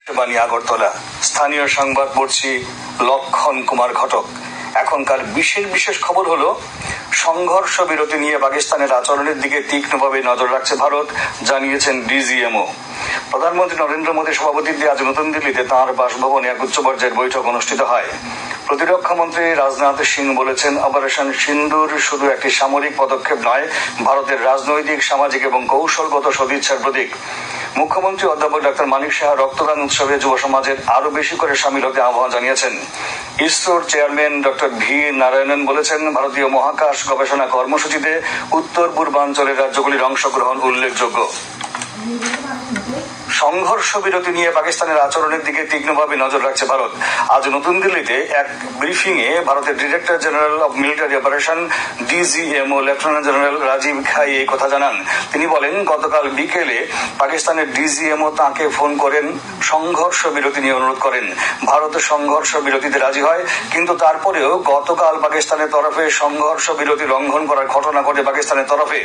বাণী আগরতলা। স্থানীয় সংবাদ পড়ছি লক্ষণ কুমার ঘটক। এখনকার বিশেষ খবর হলো সংঘর্ষ বিরতি নিয়ে পাকিস্তানের আচরণের দিকে তীক্ষ্ণভাবে নজর রাখছে ভারত, জানিয়েছেন ডিজিএমও। প্রধানমন্ত্রী নরেন্দ্র মোদীর সভাপতিত্বে আজ নতুন দিল্লিতে তাঁর বাসভবনে এক উচ্চ পর্যায়ের বৈঠক অনুষ্ঠিত হয়। প্রতিরক্ষা মন্ত্রী রাজনাথ সিং বলেছেন, অপারেশন সিন্দুর শুধু একটি সামরিক পদক্ষেপ নয়, ভারতের রাজনৈতিক, সামাজিক এবং কৌশলগত সদিচ্ছার প্রতীক। মুখ্যমন্ত্রী অধ্যাপক ডক্টর মানিক সাহা রক্তদান উৎসবে যুব সমাজের আরো বেশি করে সামিল হতে আহ্বান জানিয়েছেন। ইসরোর চেয়ারম্যান ডক্টর ভি নারায়ণন বলেছেন, ভারতীয় মহাকাশ গবেষণা কর্মসূচিতে উত্তর পূর্বাঞ্চলের রাজ্যগুলির অংশগ্রহণ উল্লেখযোগ্য। সংঘর্ষ বিরতি নিয়ে পাকিস্তানের আচরণের দিকে তীক্ষ্ণভাবে নজর রাখছে ভারত। আজ নতুন দিল্লিতে এক ব্রিফিং এ ভারতের director general of military operation DGMO lieutenant general Rajiv Ghai এই কথা জানান। তিনি বলেন, গতকাল বিকেলে পাকিস্তানের ডিজিএমও তাঁকে ফোন করেন, সংঘর্ষ বিরতি নিয়ে অনুরোধ করেন। ভারত সংঘর্ষ বিরতিতে রাজি হয়, কিন্তু তারপরেও গতকাল পাকিস্তানের তরফে সংঘর্ষ বিরতি লঙ্ঘন করার ঘটনা ঘটে পাকিস্তানের তরফে।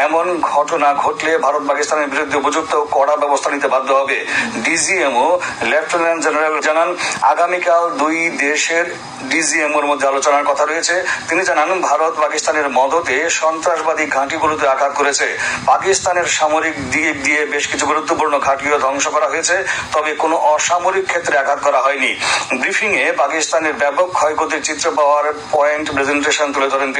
এমন ঘটনা ঘটলে ভারত পাকিস্তানের বিরুদ্ধে উপযুক্ত কড়া ব্যবস্থা নিতে বাধ্য হবে। ডিজিএমও লেফটেন্যান্ট জেনারেল জানান, আগামীকাল দুই দেশের ডিজিএমওর মধ্যে আলোচনার কথা রয়েছে। তিনি জানান, ভারত পাকিস্তানের মদতে সন্ত্রাসবাদী ঘাঁটিগুলোতে আঘাত করেছে। পাকিস্তানের সামরিক দিক দিয়ে বেশ কিছু গুরুত্বপূর্ণ ঘাঁটিও ধ্বংস করা হয়েছে, তবে কোনো অসামরিক ক্ষেত্রে আঘাত করা হয়নি। ব্রিফিং এ পাকিস্তানের ব্যাপক ক্ষয়ক্ষতির চিত্র পাওয়ার পয়েন্ট প্রেজেন্টেশন তুলে ধরেন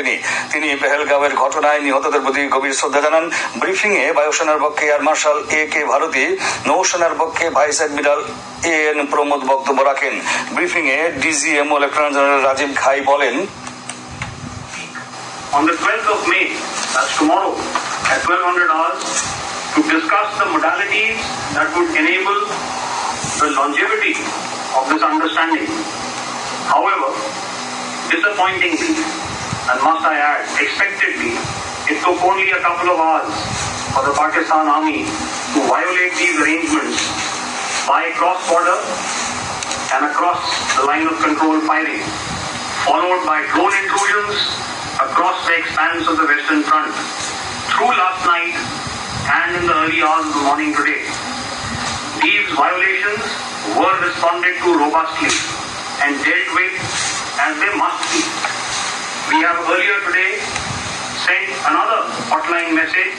তিনি পেহেলগাঁওয়ের ঘটনায় নিহতদের প্রতি গভীর শ্রদ্ধা জানান। ব্রিফিং এ বায়ুসেনার পক্ষে এয়ার মার্শাল AK ভারতী, নৌসেনার পক্ষে ভাইস অ্যাডমিরাল AN প্রমোদ বক্তব্য রাখেন। ব্রিফিং এ ডিজিএমও লেফটেন্যান্ট জেনারেল রাজীব খাই বলেন, On the 12th of May, that's tomorrow, at 1200 hours, to discuss the modalities that would enable the longevity of this understanding. However, disappointingly, and must I add, expectedly, it took only a couple of hours for the Pakistan Army to violate these arrangements by cross-border and across the line of control firing, followed by drone intrusions across the expanse of the Western Front through last night and in the early hours of the morning today. These violations were responded to robustly and dealt with as they must be. We have earlier today sent another hotline message.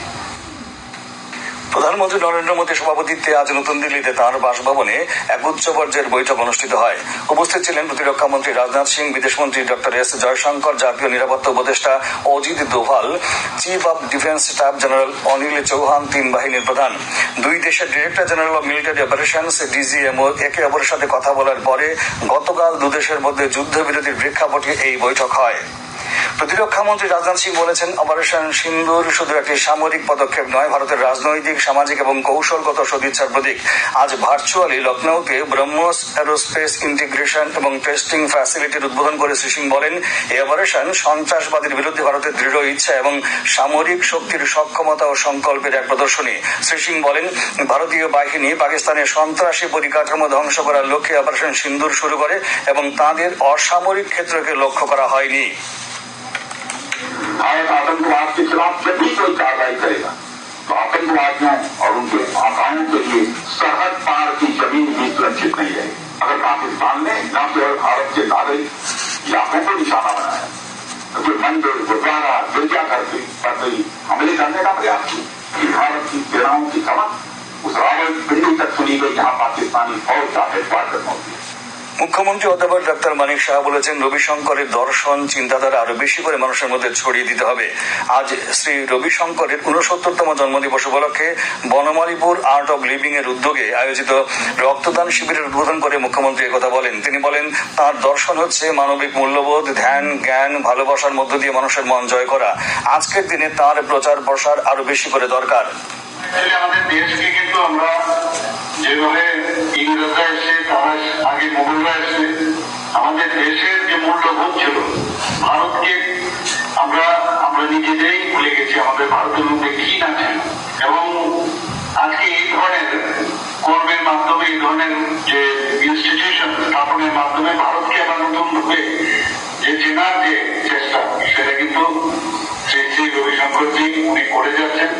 প্রধানমন্ত্রী নরেন্দ্র মোদীর সভাপতিত্বে আজ নতুন দিল্লিতে তাঁর বাসভবনে এক উচ্চ পর্যায়ের বৈঠক অনুষ্ঠিত হয়। উপস্থিত ছিলেন প্রতিরক্ষা মন্ত্রী রাজনাথ সিং, বিদেশমন্ত্রী ডক্টর S জয়শঙ্কর, জাতীয় নিরাপত্তা উপদেষ্টা Ajit Doval, chief of defence staff general Anil Chauhan, তিন বাহিনীর প্রধান। দুই দেশের director general of military operations DGMO একে অপরের সাথে কথা বলার পরে গতকাল দুদেশের মধ্যে যুদ্ধবিরতির প্রেক্ষাপটে এই বৈঠক হয়। প্রতিরক্ষা মন্ত্রী রাজনাথ সিং বলেছেন, অপারেশন সিন্দুর শুধু একটি সামরিক পদক্ষেপ নয়, ভারতের রাজনৈতিক, সামাজিক এবং কৌশলগত সদিচ্ছার প্রতীক। আজ ভার্চুয়ালি লখনৌতে ব্রহ্মোস এরোস্পেস ইন্টিগ্রেশন এবং টেস্টিং ফ্যাসিলিটির উদ্বোধন করে শ্রী সিং বলেন, এই অপারেশন সন্ত্রাসবাদের বিরুদ্ধে ভারতের দৃঢ় ইচ্ছা এবং সামরিক শক্তির সক্ষমতা ও সংকল্পের এক প্রদর্শনী। শ্রী সিং বলেন, ভারতীয় বাহিনী পাকিস্তানের সন্ত্রাসী পরিকাঠামো ধ্বংস করার লক্ষ্যে অপারেশন সিন্দুর শুরু করে এবং তাদের অসামরিক ক্ষেত্রকে লক্ষ্য করা হয়নি। भारत आतंकवाद के खिलाफ जब भी कोई कार्रवाई करेगा तो आतंकवादियों और उनके आकाओं के लिए सरहद पार की जमीन भी सुरक्षित नहीं है। अगर पाकिस्तान ने न केवल भारत के नागरिक इलाकों को निशाना बनाया, तो मंदिर, गुरुद्वारा, गिरजाघर पर भी हमले करने का प्रयास किया। भारत की सेनाओं की चमक उस रावलपिंडी तक सुनी गई जहां पाकिस्तानी फौज का हेडक्वार्टर मौजूद। মুখ্যমন্ত্রী অধ্যাপক ডক্টর মানিক সাহা বলেছেন, রবিশঙ্করের দর্শন চিন্তাধারা আরো বেশি করে মানুষের মধ্যে ছড়িয়ে দিতে হবে। আজ শ্রী রবিশঙ্করের 69তম জন্মদিবস উপলক্ষে বনমালীপুর আর্ট অব লিভিং এর উদ্যোগে আয়োজিত রক্তদান শিবিরের উদ্বোধন করে মুখ্যমন্ত্রী একথা বলেন। তিনি বলেন, তার দর্শন হচ্ছে মানবিক মূল্যবোধ, ধ্যান, জ্ঞান, ভালোবাসার মধ্য দিয়ে মানুষের মন জয় করা। আজকের দিনে তার প্রচার প্রসার আরো বেশি করে দরকার। আমাদের দেশকে কিন্তু আমরা যেভাবে ইংরেজরা এসে, তারা আগে মোগলরা এসে, আমাদের দেশের যে মূল্যবোধ ছিল, ভারতকে আমরা নিজেদেরই ভুলে গেছি আমাদের ভারতের মধ্যে কি না ছিল। এবং আজকে এই ধরনের কর্মের মাধ্যমে, এই ধরনের যে ইনস্টিটিউশন স্থাপনের মাধ্যমে ভারতকে আবার নতুন রূপে যে চেনার যে চেষ্টা, সেটা কিন্তু শ্রী রবিশঙ্করজি উনি করে যাচ্ছেন।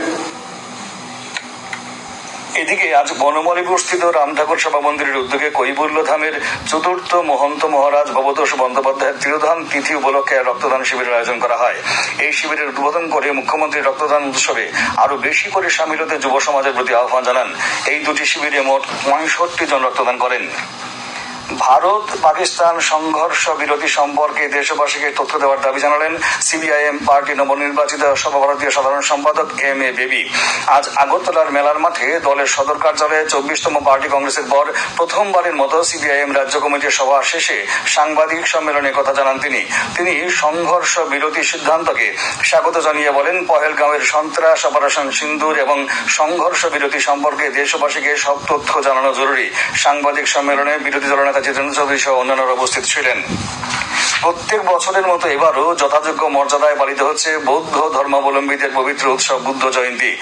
এদিকে আজ বনমালী স্থিত রাম ঠাকুর সভা মন্দিরের উদ্যোগে কৈবল্য ধামের চতুর্থ মহন্ত মহারাজ ভবতোষ বন্দ্যোপাধ্যায়ের তিরোধান তিথি উপলক্ষে রক্তদান শিবিরের আয়োজন করা হয়। এই শিবিরের উদ্বোধন করে মুখ্যমন্ত্রী রক্তদান উৎসবে আরো বেশি করে সামিল হতে যুব সমাজের প্রতি আহ্বান জানান। এই দুটি শিবিরে মোট 65 জন রক্তদান করেন। ভারত পাকিস্তান সংঘর্ষ বিরতি সম্পর্কে দেশবাসীকে তথ্য দেওয়ার দাবি জানালেন সিপিআইএম পার্টি নবনির্বাচিত সর্বভারতীয় সাধারণ সম্পাদক এম.এ. বেবি। আজ আগরতলার মেলার মাঠে দলের সদর কার্যালয়ে 24তম পার্টি কংগ্রেসের পর প্রথমবারের মতো সিপিআইএম রাজ্য কমিটির সভা শেষে সাংবাদিক সম্মেলনে কথা জানান তিনি সংঘর্ষ বিরতি সিদ্ধান্তকে স্বাগত জানিয়ে বলেন, পহেলগাঁওয়ের সন্ত্রাস অপারেশন সিন্দুর এবং সংঘর্ষ বিরতি সম্পর্কে দেশবাসীকে সব তথ্য জানানো জরুরি। সাংবাদিক সম্মেলনে বিরোধী দলনেতা জিতেন্দ্র চৌধুরী সহ অন্যান্যরা উপস্থিত ছিলেন। প্রত্যেক বছরের মতো এবারও যথাযোগ্য মর্যাদায় পালিত হচ্ছে বৌদ্ধ ধর্মাবলম্বীদের পবিত্র উৎসব বুদ্ধ জয়ন্তী।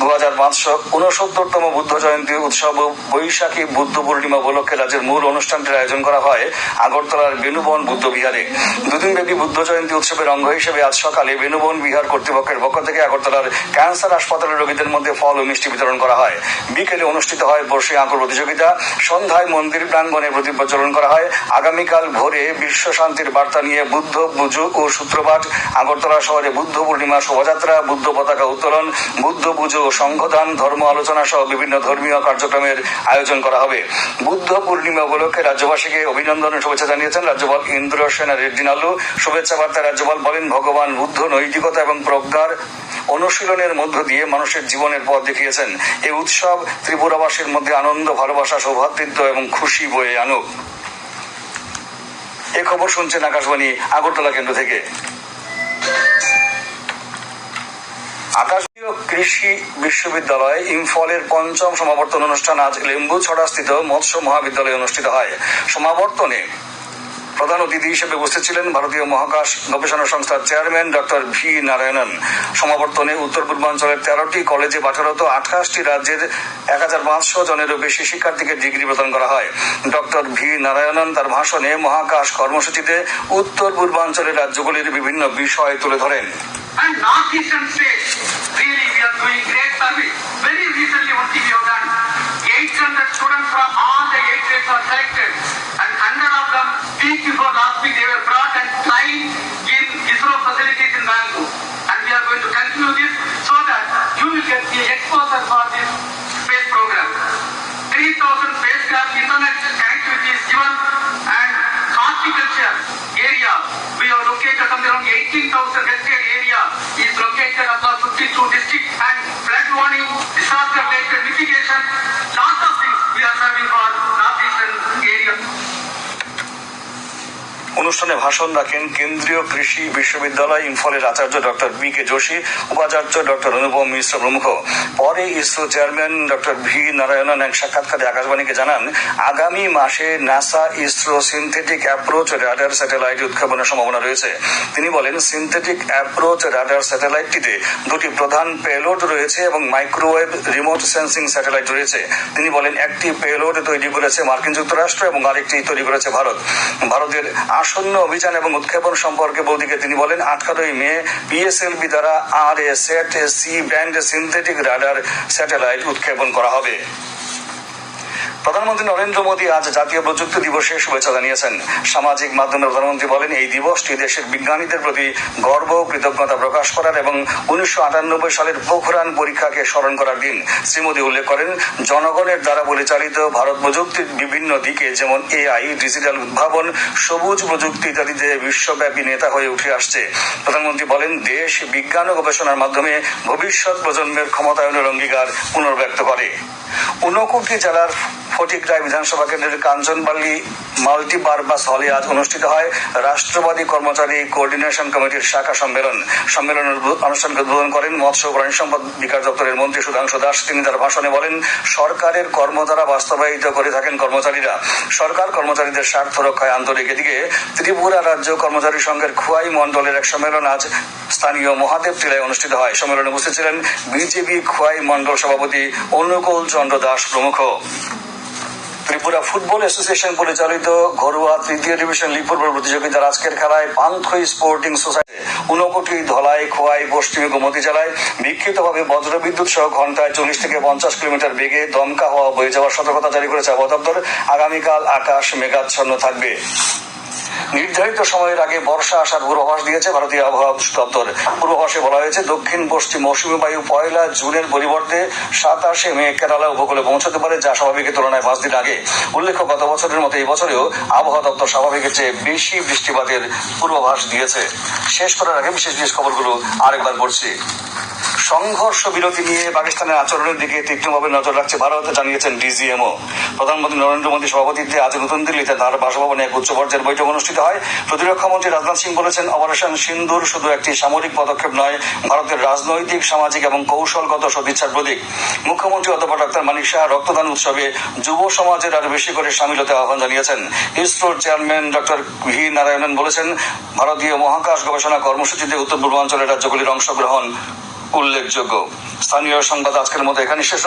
2569তম বুদ্ধ জয়ন্তী উৎসব বৈশাখী বুদ্ধ পূর্ণিমা উপলক্ষে রাজ্যের মূল অনুষ্ঠানটির আয়োজন করা হয় আগরতলার বেনুবন বুদ্ধ বিহারে। দুদিনব্যাপী বুদ্ধ জয়ন্তী উৎসবের অঙ্গ হিসেবে আজ সকালে বেনুবন বিহার কর্তৃপক্ষের পক্ষ থেকে আগরতলার ক্যান্সার হাসপাতালের রোগীদের মধ্যে ফল ও মিষ্টি বিতরণ করা হয়। বিকেলে অনুষ্ঠিত হয় বর্ষি আঁকড় প্রতিযোগিতা। সন্ধ্যায় মন্দির প্রাঙ্গণে প্রদীপ প্রজ্বলন করা হয়। আগামীকাল ভোরে বিশ্ব শান্তির বার্তা নিয়ে বুদ্ধ পুজো ও সূত্রপাঠ। আগরতলা শহরে বুদ্ধ পূর্ণিমা শোভাযাত্রা, বুদ্ধ পতাকা উত্তোলন, বুদ্ধ পুজো ও সংঘদান, ধর্ম আলোচনা সহ বিভিন্ন ধর্মীয় কার্যক্রমের আয়োজন করা হবে। বুদ্ধ পূর্ণিমা উপলক্ষে রাজ্যবাসীকে অভিনন্দন ও শুভেচ্ছা জানিয়েছেন রাজ্যপাল ইন্দ্রসেনা রেড্ডি নাল্লু। শুভেচ্ছা বার্তায় রাজ্যপাল বলেন, ভগবান বুদ্ধ নৈতিকতা এবং প্রজ্ঞার অনুশীলনের মধ্য দিয়ে মানুষের জীবনের পথ দেখিয়েছেন। এই উৎসব ত্রিপুরাবাসীর মধ্যে আনন্দ, ভালোবাসা, সৌভ্রাতৃত্ব এবং খুশি বয়ে আনুক। এ খবর শুনছেন আকাশবাণী আগরতলা কেন্দ্র থেকে। আকাশীয় কৃষি বিশ্ববিদ্যালয় ইম্ফলের ৫ম সমাবর্তন অনুষ্ঠান আজ লেম্বুছড়া স্থিত মৎস্য মহাবিদ্যালয়ে অনুষ্ঠিত হয়। সমাবর্তনে প্রধান অতিথি হিসেবে উপস্থিত ছিলেন ভারতীয় মহাকাশ গবেষণা সংস্থার চেয়ারম্যান ডক্টর ভি নারায়ণন। সমাবর্তনে উত্তর পূর্বাঞ্চলের 13টি কলেজে পাঠরত 28টি রাজ্যের 1500 জনেরও বেশি শিক্ষার্থীকে ডিগ্রি প্রদান করা হয়। ডক্টর ভি নারায়ণন তার ভাষণে মহাকাশ কর্মসূচিতে উত্তর পূর্বাঞ্চলের রাজ্যগুলির বিভিন্ন বিষয় তুলে ধরেন। And northeastern states, really we are doing great service. Very recently what we have done, 800 students from all the 8 states are selected, and 100 of them week before last week they were brought and trained in ISRO facilities in Bangalore. And we are going to continue this so that you will get the exposure for this space program. 3,000 spacecraft internet connectivity is given, and horticulture area, we have located something around 18,000 hectare area is located across 52 districts, and flood warning, disaster related mitigation, lots of things we are serving for northeastern area. অনুষ্ঠানে ভাষণ রাখেন কেন্দ্রীয় কৃষি বিশ্ববিদ্যালয় ইম্ফলের আচার্য doctor BK. Joshi, উপাচার্য doctor অনুপম মিশ্র প্রমুখ। পরে ISRO chairman doctor V Narayanan এক সাক্ষাৎকারে আকাশবাণীকে জানান, আগামী মাসে NASA ISRO synthetic approach radar satellite উৎক্ষেপণের সম্ভাবনা রয়েছে। তিনি বলেন, সিনথেটিক অ্যাপ্রোচ রাডার স্যাটেলাইটটিতে দুটি প্রধান পেলোড রয়েছে এবং মাইক্রোওয়েভ রিমোট সেন্সিং স্যাটেলাইট রয়েছে। তিনি বলেন, একটি পেলোড তৈরি করেছে মার্কিন যুক্তরাষ্ট্র এবং আরেকটি তৈরি করেছে ভারত। ভারতের আসন্ন অভিযান এবং উৎক্ষেপণ সম্পর্কে বৌদিকে তিনি বলেন, 18 মে পিএসএলভি দ্বারা RSAT-C band synthetic radar satellite উৎক্ষেপণ করা হবে। প্রধানমন্ত্রী নরেন্দ্র মোদী আজ জাতীয় প্রযুক্তি দিবসে শুভেচ্ছা জানিয়েছেন। সামাজিক মাধ্যমে প্রধানমন্ত্রী বলেন, এই দিবসটি দেশের বিজ্ঞানীদের প্রতি গর্ব ও কৃতজ্ঞতা প্রকাশ করার এবং 1998 সালের পোখরান পরীক্ষাকে স্মরণ করার দিন। শ্রী মোদী উল্লেখ করেন, জনগণের দ্বারা পরিচালিত ভারত প্রযুক্তির বিভিন্ন দিকে যেমন AI, ডিজিটাল উদ্ভাবন, সবুজ প্রযুক্তি ইত্যাদিতে বিশ্বব্যাপী নেতা হয়ে উঠে আসছে। প্রধানমন্ত্রী বলেন, দেশ বিজ্ঞান ও গবেষণার মাধ্যমে ভবিষ্যৎ প্রজন্মের ক্ষমতায়নের অঙ্গীকার পুনর্ব্যক্ত করে। ঊনকোটি জেলার ফটিকরায় বিধানসভা কেন্দ্রের কাঞ্চনবালি মাল্টিপারপাস হলে আজ অনুষ্ঠিত হয় রাষ্ট্রবাদী কর্মচারী কোঅর্ডিনেশন কমিটির শাখা সম্মেলন। সম্মেলনের অনুষ্ঠানকে উদ্বোধন করেন মৎস্য ও প্রাণী সম্পদ বিকাশ দপ্তরের মন্ত্রী সুধাংশু দাস। তিনি তার ভাষণে বলেন, সরকারের কর্মধারা বাস্তবায়িত করে থাকেন কর্মচারীরা। সরকার কর্মচারীদের স্বার্থ রক্ষায় আন্তরিক। এদিকে ত্রিপুরা রাজ্য কর্মচারী সংঘের খোয়াই মন্ডলের এক সম্মেলন আজ স্থানীয় মহাদেব টিলায় অনুষ্ঠিত হয়। সম্মেলনে উপস্থিত ছিলেন বিজেপি খোয়াই মন্ডল সভাপতি অনুকূল চন্দ্র দাস প্রমুখ। ত্রিপুরা ফুটবল অ্যাসোসিয়েশন পরিচালিত ঘরোয়া তৃতীয় ডিভিশন লিগ ফুটবল প্রতিযোগিতার আজকের খেলায় পান্থই স্পোর্টিং সোসাইটি ঊনকোটি, ধলাই, খোয়াই, পশ্চিমী গোমতী জেলায় বিক্ষিপ্তভাবে বজ্রবিদ্যুৎ সহ ঘন্টায় 40 থেকে 50 কিলোমিটার বেগে দমকা হওয়া বয়ে যাওয়ার সতর্কতা জারি করেছে আবহাওয়া দপ্তর। আগামীকাল আকাশ মেঘাচ্ছন্ন থাকবে। নির্ধারিত সময়ের আগে বর্ষা আসার পূর্বাভাস দিয়েছে ভারতীয় আবহাওয়া দপ্তর। পূর্বাভাসে বলা হয়েছে দক্ষিণ পশ্চিম মৌসুমী বায়ু 1 জুনের পরিবর্তে 27 মে কেরালা উপকূলে পৌঁছতে পারে, যা স্বাভাবিকের তুলনায় 5 দিন আগে। উল্লেখ্য, গত বছরের মতো এই বছরেও আবহাওয়া দপ্তর স্বাভাবিকের চেয়ে বেশি বৃষ্টিপাতের পূর্বাভাস দিয়েছে। শেষ করার আগে বিশেষ বিশেষ খবরগুলো আরেকবার পড়ছি। সংঘর্ষ বিরতি নিয়ে পাকিস্তানের আচরণের দিকে তীক্ষ্ণভাবে নজর রাখছে ভারত, জানিয়েছেন ডিজিএমও। প্রধানমন্ত্রী নরেন্দ্র মোদীর সভাপতিত্বে আজ নতুন দিল্লিতে তার বাসভবনে এক উচ্চ পর্যায়ের বৈঠক অনুষ্ঠিত হয়। প্রতিরক্ষা মন্ত্রী রাজনাথ সিং বলেছেন, অপারেশন সিন্দুর শুধু একটি সামরিক পদক্ষেপ নয়, ভারতের রাজনৈতিক, সামাজিক এবং কৌশলগত সদিচ্ছার প্রতীক। মুখ্যমন্ত্রী অধ্যাপক ডক্টর মানিক সাহা রক্তদান উৎসবে যুব সমাজের আরো বেশি করে সামিল হতে আহ্বান জানিয়েছেন। ইসরোর চেয়ারম্যান ডক্টর ভি নারায়ণন বলেছেন, ভারতীয় মহাকাশ গবেষণা কর্মসূচিতে উত্তর পূর্বাঞ্চলের রাজ্যগুলির অংশগ্রহণ উল্লেখযোগ্য। স্থানীয় সংবাদ আজকের মতো এখানে শেষ।